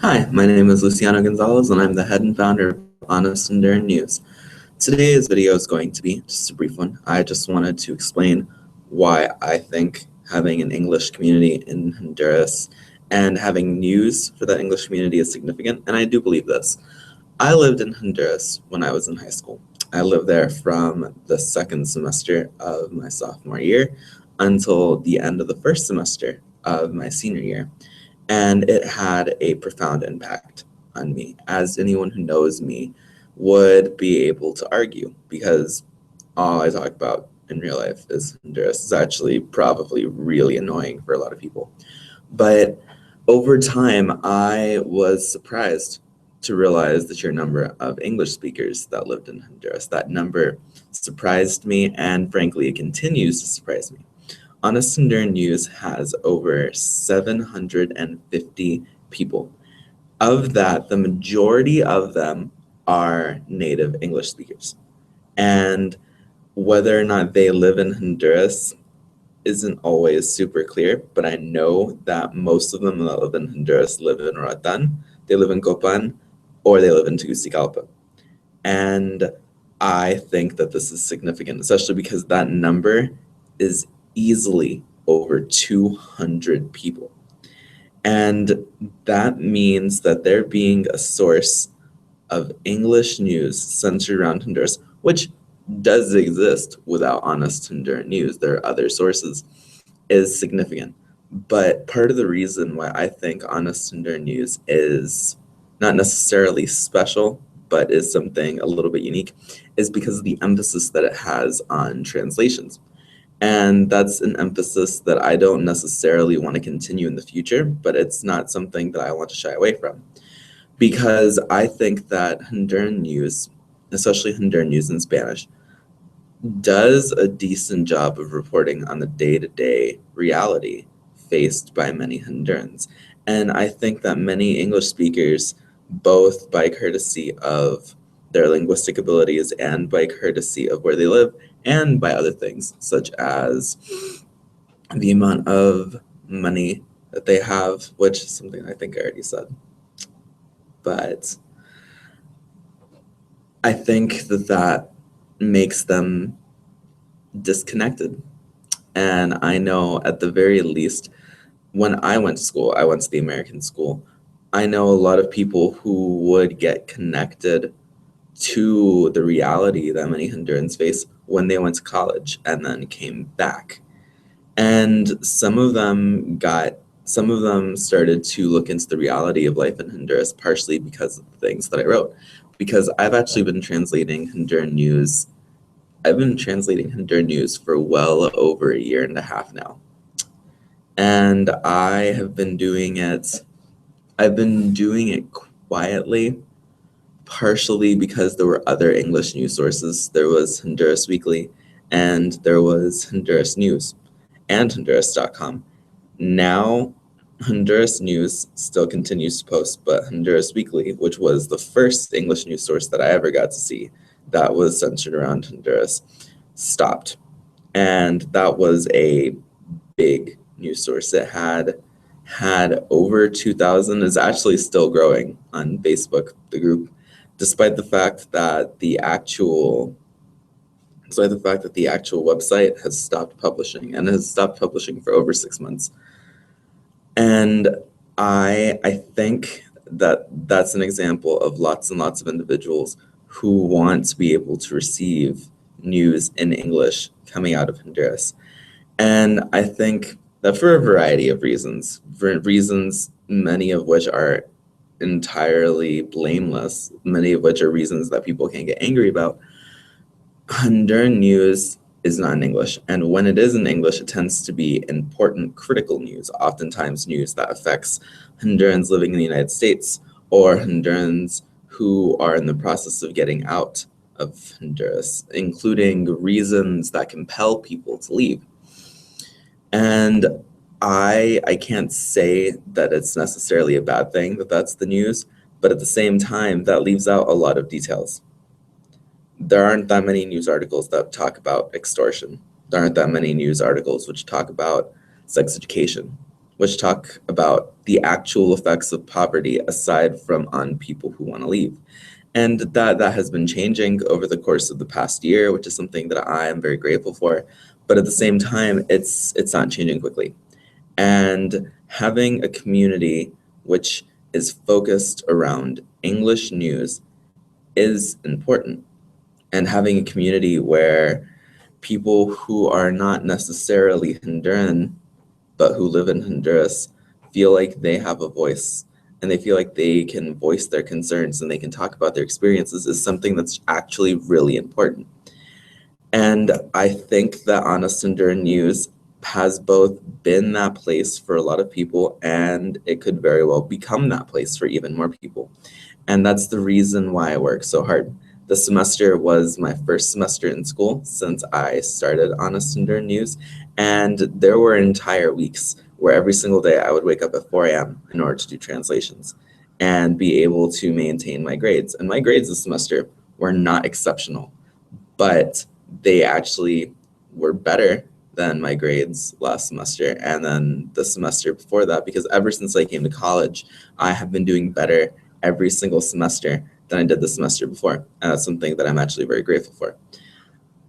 Hi, my name is Luciano Gonzalez, and I'm the head and founder of Honest Honduran News. Today's video is going to be just a brief one. I just wanted to explain why I think having an English community in Honduras and having news for that English community is significant, and I do believe this. I lived in Honduras when I was in high school. I lived there from the second semester of my sophomore year until the end of the first semester of my senior year. And it had a profound impact on me, as anyone who knows me would be able to argue, because all I talk about in real life is Honduras. Is actually probably really annoying for a lot of people. But over time, I was surprised to realize the sheer number of English speakers that lived in Honduras. That number surprised me, and frankly, it continues to surprise me. Honest Honduran News has over 750 people. Of that, the majority of them are native English speakers. And whether or not they live in Honduras isn't always super clear, but I know that most of them that live in Honduras live in Roatan, they live in Copan, or they live in Tegucigalpa. And I think that this is significant, especially because that number is easily over 200 people. And that means that there being a source of English news centered around Honduras, which does exist without Honest Honduran News, there are other sources, is significant. But part of the reason why I think Honest Honduran News is not necessarily special, but is something a little bit unique, is because of the emphasis that it has on translations. And that's an emphasis that I don't necessarily want to continue in the future, but it's not something that I want to shy away from. Because I think that Honduran news, especially Honduran news in Spanish, does a decent job of reporting on the day-to-day reality faced by many Hondurans. And I think that many English speakers, both by courtesy of their linguistic abilities and by courtesy of where they live, and by other things, such as the amount of money that they have, which is something I think I already said. But I think that that makes them disconnected. And I know at the very least, when I went to school, I went to the American school. I know a lot of people who would get connected to the reality that many Hondurans face when they went to college and then came back. And some of them started to look into the reality of life in Honduras, partially because of the things that I wrote. Because I've actually been translating Honduran news. I've been translating Honduran news for well over a year and a half now. And I've been doing it quietly, partially because there were other English news sources. There was Honduras Weekly, and there was Honduras News, and Honduras.com. Now, Honduras News still continues to post, but Honduras Weekly, which was the first English news source that I ever got to see that was centered around Honduras, stopped. And that was a big news source. It had over 2,000, is actually still growing on Facebook, the group, despite the fact that the actual website has stopped publishing, and has stopped publishing for over 6 months. And I think that that's an example of lots and lots of individuals who want to be able to receive news in English coming out of Honduras. And I think that for a variety of reasons, many of which are entirely blameless, many of which are reasons that people can get angry about, Honduran news is not in English. And when it is in English, it tends to be important critical news, oftentimes news that affects Hondurans living in the United States or Hondurans who are in the process of getting out of Honduras, including reasons that compel people to leave. And I can't say that it's necessarily a bad thing that that's the news, but at the same time, that leaves out a lot of details. There aren't that many news articles that talk about extortion. There aren't that many news articles which talk about sex education. which talk about the actual effects of poverty aside from on people who want to leave. And that has been changing over the course of the past year, which is something that I am very grateful for. But at the same time, it's not changing quickly. And having a community which is focused around English news is important. And having a community where people who are not necessarily Honduran, but who live in Honduras, feel like they have a voice and they feel like they can voice their concerns and they can talk about their experiences is something that's actually really important. And I think that Honest Honduran News has both been that place for a lot of people, and it could very well become that place for even more people. And that's the reason why I work so hard. The semester was my first semester in school since I started Honest Honduran News, and there were entire weeks where every single day I would wake up at 4 a.m. in order to do translations and be able to maintain my grades. And my grades this semester were not exceptional, but they actually were better than my grades last semester and then the semester before that, because ever since I came to college, I have been doing better every single semester than I did the semester before. And that's something that I'm actually very grateful for.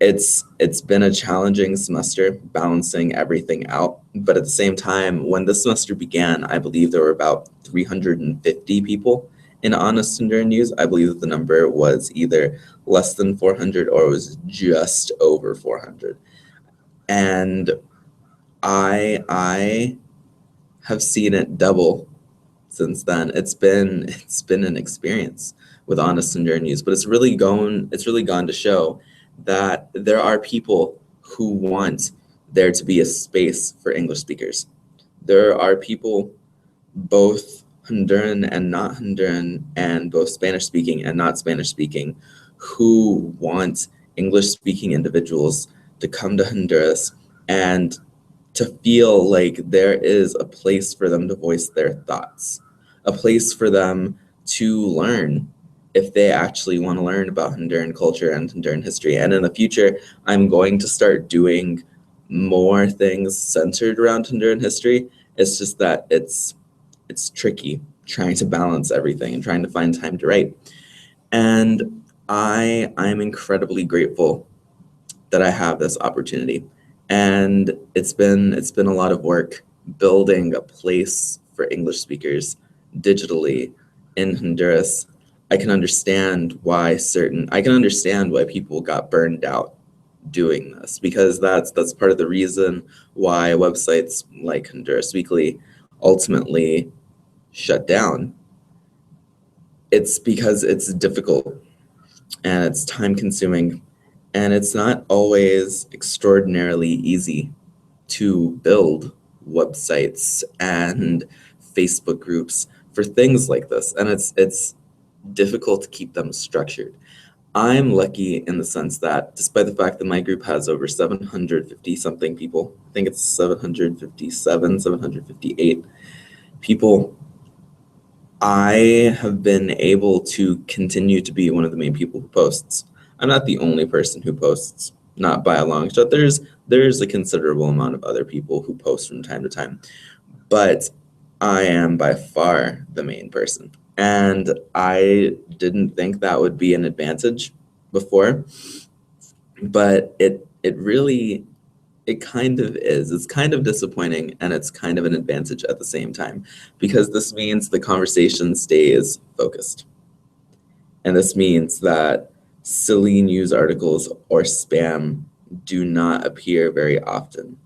It's been a challenging semester balancing everything out, but at the same time, when this semester began, I believe there were about 350 people in Honest Honduran News. I believe that the number was either less than 400 or it was just over 400. And I have seen it double since then. It's been an experience with Honest Honduran News, but it's really gone to show that there are people who want there to be a space for English speakers. There are people, both Honduran and not Honduran, and both Spanish speaking and not Spanish speaking, who want English speaking individuals to come to Honduras and to feel like there is a place for them to voice their thoughts, a place for them to learn if they actually want to learn about Honduran culture and Honduran history. And in the future, I'm going to start doing more things centered around Honduran history. It's just that it's tricky trying to balance everything and trying to find time to write. And I'm incredibly grateful that I have this opportunity. And it's been a lot of work building a place for English speakers digitally in Honduras. I can understand why people got burned out doing this, because that's part of the reason why websites like Honduras Weekly ultimately shut down. It's because it's difficult and it's time consuming and it's not always extraordinarily easy to build websites and Facebook groups for things like this, and it's difficult to keep them structured. I'm lucky in the sense that despite the fact that my group has over 750 something people, I think it's 757, 758 people, I have been able to continue to be one of the main people who posts. I'm not the only person who posts, not by a long shot. There's a considerable amount of other people who post from time to time, but I am by far the main person. And I didn't think that would be an advantage before, but it really, it kind of is. It's kind of disappointing and it's kind of an advantage at the same time, because this means the conversation stays focused. And this means that silly news articles or spam do not appear very often.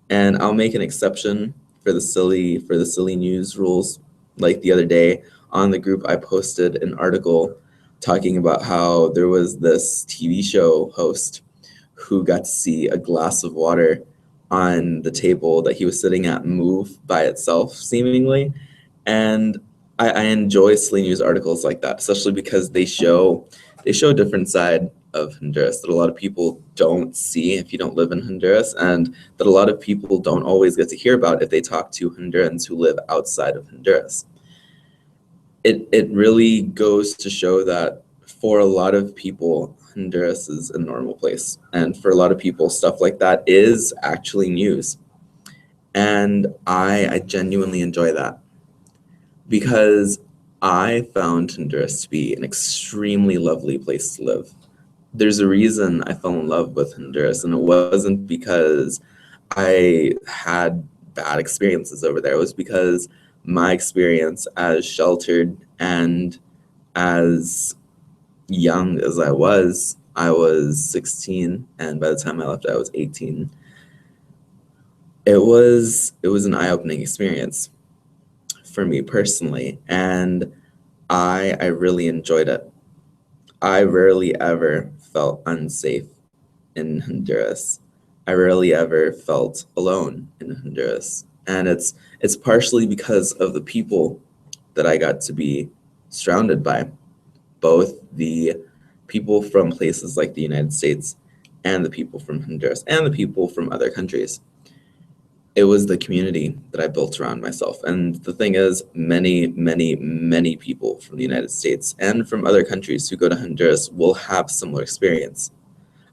And I'll make an exception for the silly news rules. Like the other day on the group, I posted an article talking about how there was this TV show host who got to see a glass of water on the table that he was sitting at move by itself, seemingly. And I enjoy silly news articles like that, especially because they show a different side of Honduras that a lot of people don't see if you don't live in Honduras, and that a lot of people don't always get to hear about if they talk to Hondurans who live outside of Honduras. It really goes to show that for a lot of people, Honduras is a normal place. And for a lot of people, stuff like that is actually news. And I genuinely enjoy that because I found Honduras to be an extremely lovely place to live. There's a reason I fell in love with Honduras, and it wasn't because I had bad experiences over there. It was because my experience, as sheltered and as young as I was 16, and by the time I left, I was 18. It was an eye-opening experience for me personally, and I really enjoyed it. I rarely ever felt unsafe in Honduras. I rarely ever felt alone in Honduras. And it's partially because of the people that I got to be surrounded by, both the people from places like the United States and the people from Honduras and the people from other countries. It was the community that I built around myself. And the thing is, many, many, many people from the United States and from other countries who go to Honduras will have similar experience.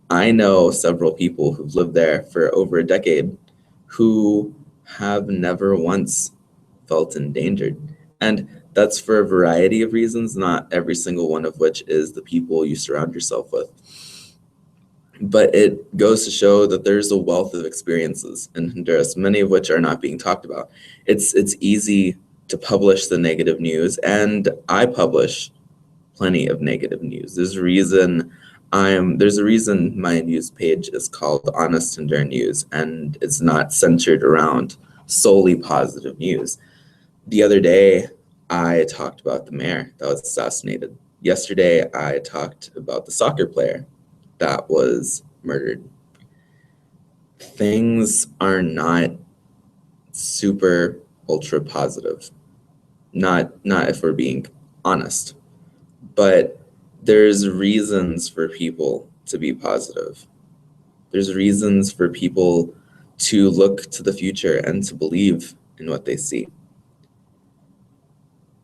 I know several people who've lived there for over a decade who have never once felt endangered. And that's for a variety of reasons, not every single one of which is the people you surround yourself with. But it goes to show that there's a wealth of experiences in Honduras, many of which are not being talked about. It's easy to publish the negative news, and I publish plenty of negative news. There's a reason my news page is called Honest Honduran News, and it's not centered around solely positive news. The other day, I talked about the mayor that was assassinated. Yesterday, I talked about the soccer player that was murdered. Things are not super ultra positive. Not if we're being honest. But there's reasons for people to be positive. There's reasons for people to look to the future and to believe in what they see.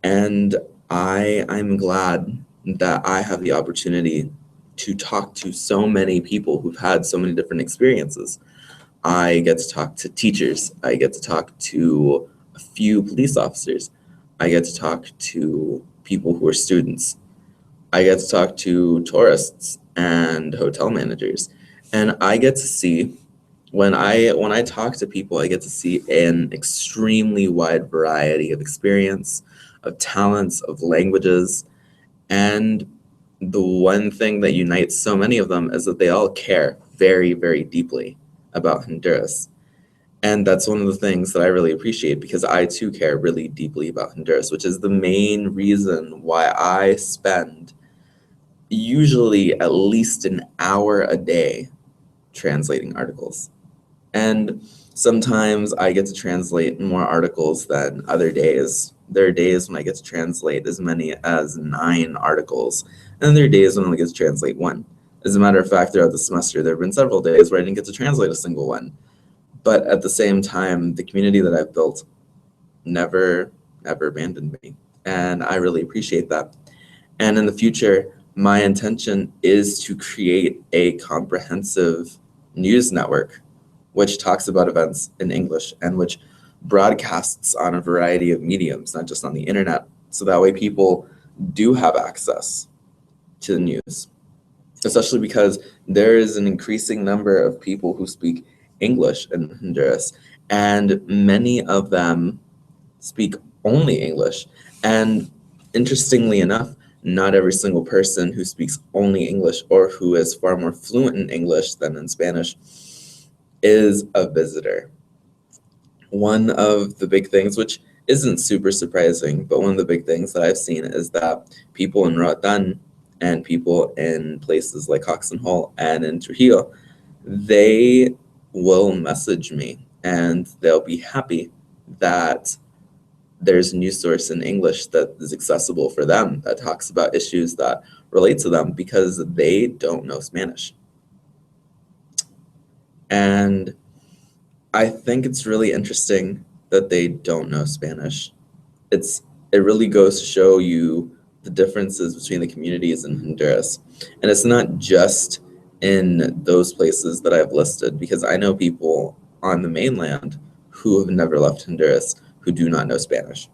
And I'm glad that I have the opportunity to talk to so many people who've had so many different experiences. I get to talk to teachers. I get to talk to a few police officers. I get to talk to people who are students. I get to talk to tourists and hotel managers. And I get to see when I talk to people, I get to see an extremely wide variety of experience, of talents, of languages. And the one thing that unites so many of them is that they all care very, very deeply about Honduras. And that's one of the things that I really appreciate because I too care really deeply about Honduras, which is the main reason why I spend usually at least an hour a day translating articles. And sometimes I get to translate more articles than other days. There are days when I get to translate as many as 9 articles, and there are days when I only get to translate 1. As a matter of fact, throughout the semester, there have been several days where I didn't get to translate a single one. But at the same time, the community that I've built never, ever abandoned me. And I really appreciate that. And in the future, my intention is to create a comprehensive news network which talks about events in English and which broadcasts on a variety of mediums, not just on the internet. So that way people do have access to the news, especially because there is an increasing number of people who speak English in Honduras, and many of them speak only English. And interestingly enough, not every single person who speaks only English or who is far more fluent in English than in Spanish is a visitor. One of the big things, which isn't super surprising, but one of the big things that I've seen is that people in Roatan and people in places like Hoxton Hall and in Trujillo, they will message me and they'll be happy that there's a news source in English that is accessible for them, that talks about issues that relate to them because they don't know Spanish. And I think it's really interesting that they don't know Spanish. It really goes to show you the differences between the communities in Honduras. And it's not just in those places that I've listed, because I know people on the mainland who have never left Honduras who do not know Spanish.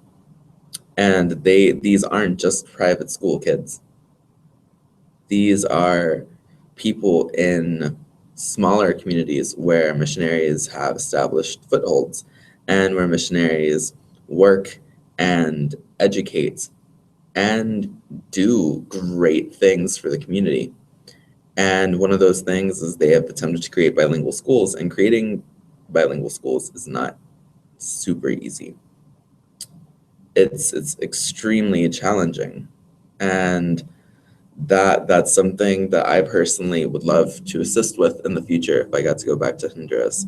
And these aren't just private school kids. These are people in smaller communities where missionaries have established footholds and where missionaries work and educate and do great things for the community. And one of those things is they have attempted to create bilingual schools, and creating bilingual schools is not super easy. It's extremely challenging. And that's something that I personally would love to assist with in the future if I got to go back to Honduras.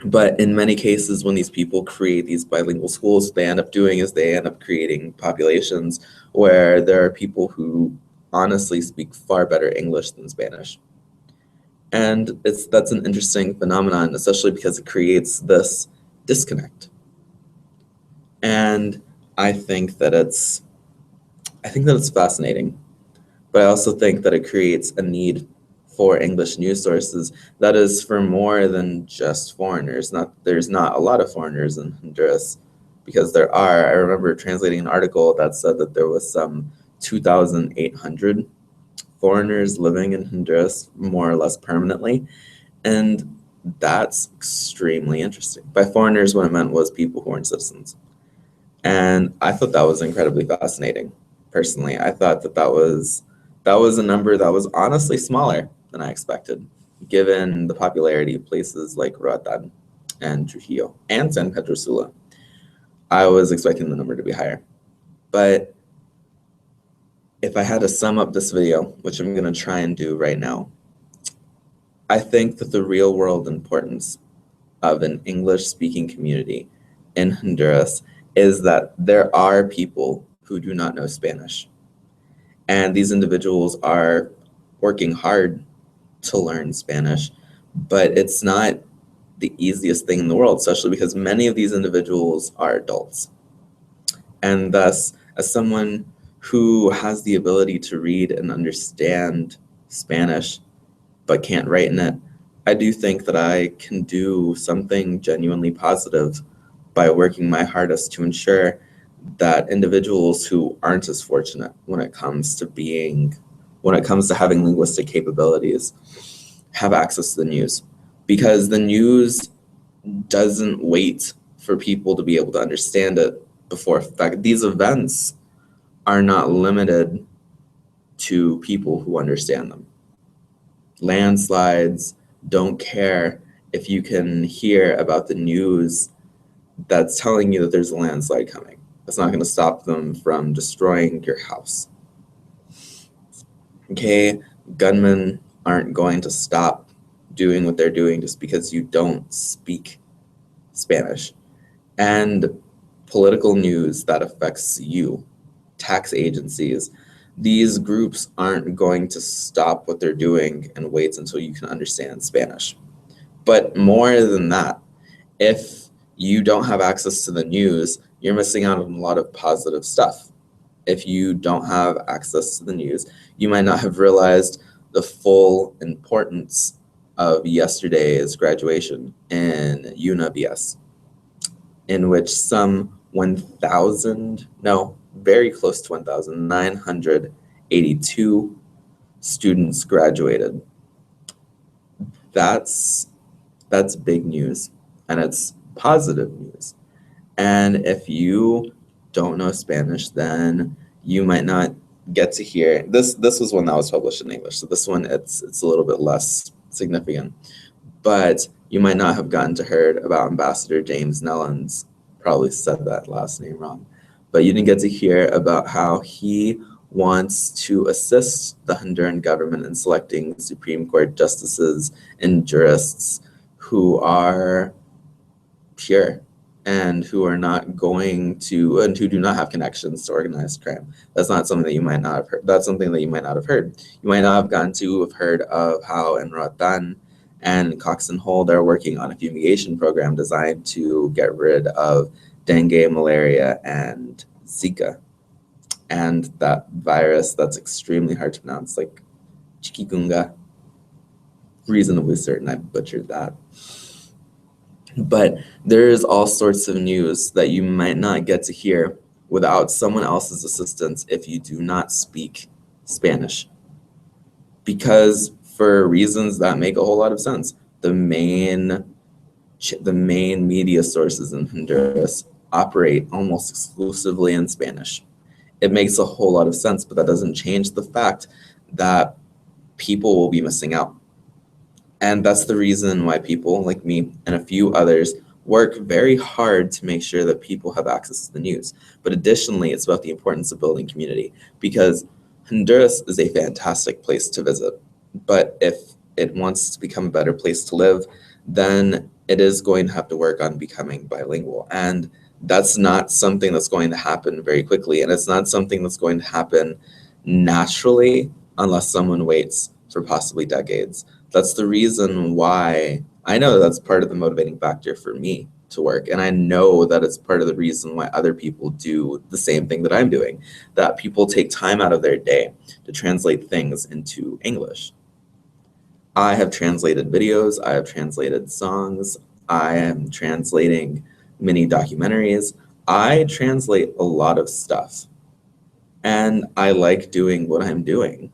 But in many cases, when these people create these bilingual schools, what they end up doing is they end up creating populations where there are people who honestly speak far better English than Spanish. And that's an interesting phenomenon, especially because it creates this disconnect. And I think that it's fascinating. But I also think that it creates a need for English news sources that is for more than just foreigners. There's not a lot of foreigners in Honduras, because there are. I remember translating an article that said that there was some 2,800 foreigners living in Honduras more or less permanently, and that's extremely interesting. By foreigners, what it meant was people who weren't citizens. And I thought that was incredibly fascinating. Personally, I thought that was a number that was honestly smaller than I expected, given the popularity of places like Roatan and Trujillo and San Pedro Sula. I was expecting the number to be higher. But if I had to sum up this video, which I'm going to try and do right now, I think that the real world importance of an English-speaking community in Honduras is that there are people who do not know Spanish. And these individuals are working hard to learn Spanish, but it's not the easiest thing in the world, especially because many of these individuals are adults. And thus, as someone who has the ability to read and understand Spanish, but can't write in it, I do think that I can do something genuinely positive by working my hardest to ensure that individuals who aren't as fortunate when it comes to having linguistic capabilities have access to the news. Because the news doesn't wait for people to be able to understand it before. In fact, these events are not limited to people who understand them. Landslides don't care if you can hear about the news that's telling you that there's a landslide coming. That's not going to stop them from destroying your house. Okay, gunmen aren't going to stop doing what they're doing just because you don't speak Spanish. And political news that affects you, tax agencies, these groups aren't going to stop what they're doing and wait until you can understand Spanish. But more than that, if you don't have access to the news, you're missing out on a lot of positive stuff. If you don't have access to the news, you might not have realized the full importance of yesterday's graduation in UNABS, in which some very close to 1,982 students graduated. That's big news, and it's positive news. And if you don't know Spanish, then you might not get to hear this. This was one that was published in English, so this one it's a little bit less significant. But you might not have gotten to heard about Ambassador James Nellens. Probably said that last name wrong, but you didn't get to hear about how he wants to assist the Honduran government in selecting Supreme Court justices and jurists who are pure and who are not going to, and who do not have connections to organized crime. That's not something that you might not have heard. That's something that you might not have heard. You might not have gotten to have heard of how in Roatan and Cox and Hold are working on a fumigation program designed to get rid of dengue, malaria, and Zika. And that virus that's extremely hard to pronounce, like chikungunya. Reasonably certain I butchered that. But there's all sorts of news that you might not get to hear without someone else's assistance if you do not speak Spanish. Because for reasons that make a whole lot of sense, the main media sources in Honduras operate almost exclusively in Spanish. It makes a whole lot of sense, but that doesn't change the fact that people will be missing out. And that's the reason why people like me and a few others work very hard to make sure that people have access to the news. But additionally, it's about the importance of building community, because Honduras is a fantastic place to visit. But if it wants to become a better place to live, then it is going to have to work on becoming bilingual. And that's not something that's going to happen very quickly. And it's not something that's going to happen naturally unless someone waits for possibly decades. That's the reason why I know that's part of the motivating factor for me to work. And I know that it's part of the reason why other people do the same thing that I'm doing, that people take time out of their day to translate things into English. I have translated videos, I have translated songs, I am translating mini documentaries. I translate a lot of stuff, and I like doing what I'm doing.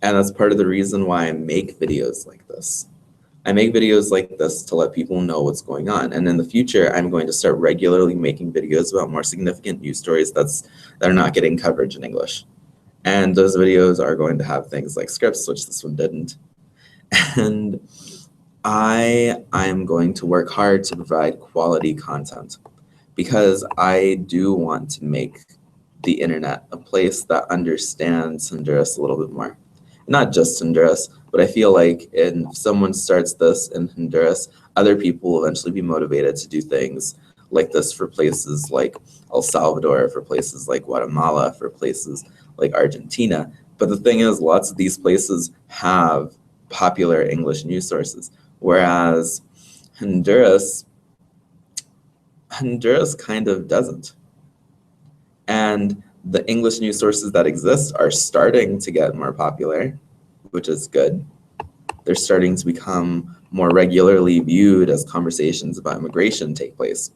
And that's part of the reason why I make videos like this. I make videos like this to let people know what's going on. And in the future, I'm going to start regularly making videos about more significant news stories that are not getting coverage in English. And those videos are going to have things like scripts, which this one didn't. And I'm going to work hard to provide quality content, because I do want to make the internet a place that understands Honduras a little bit more. Not just Honduras, but I feel like if someone starts this in Honduras, other people will eventually be motivated to do things like this for places like El Salvador, for places like Guatemala, for places like Argentina. But the thing is, lots of these places have popular English news sources, whereas Honduras kind of doesn't. And the English news sources that exist are starting to get more popular, which is good. They're starting to become more regularly viewed as conversations about immigration take place.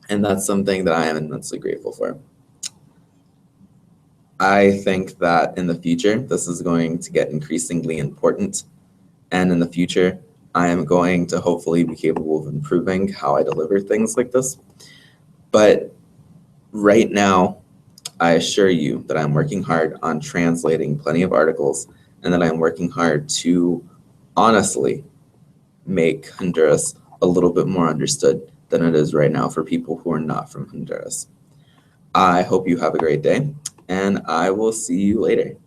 And that's something that I am immensely grateful for. I think that in the future, this is going to get increasingly important. And in the future, I am going to hopefully be capable of improving how I deliver things like this. But right now, I assure you that I'm working hard on translating plenty of articles, and that I'm working hard to honestly make Honduras a little bit more understood than it is right now for people who are not from Honduras. I hope you have a great day, and I will see you later.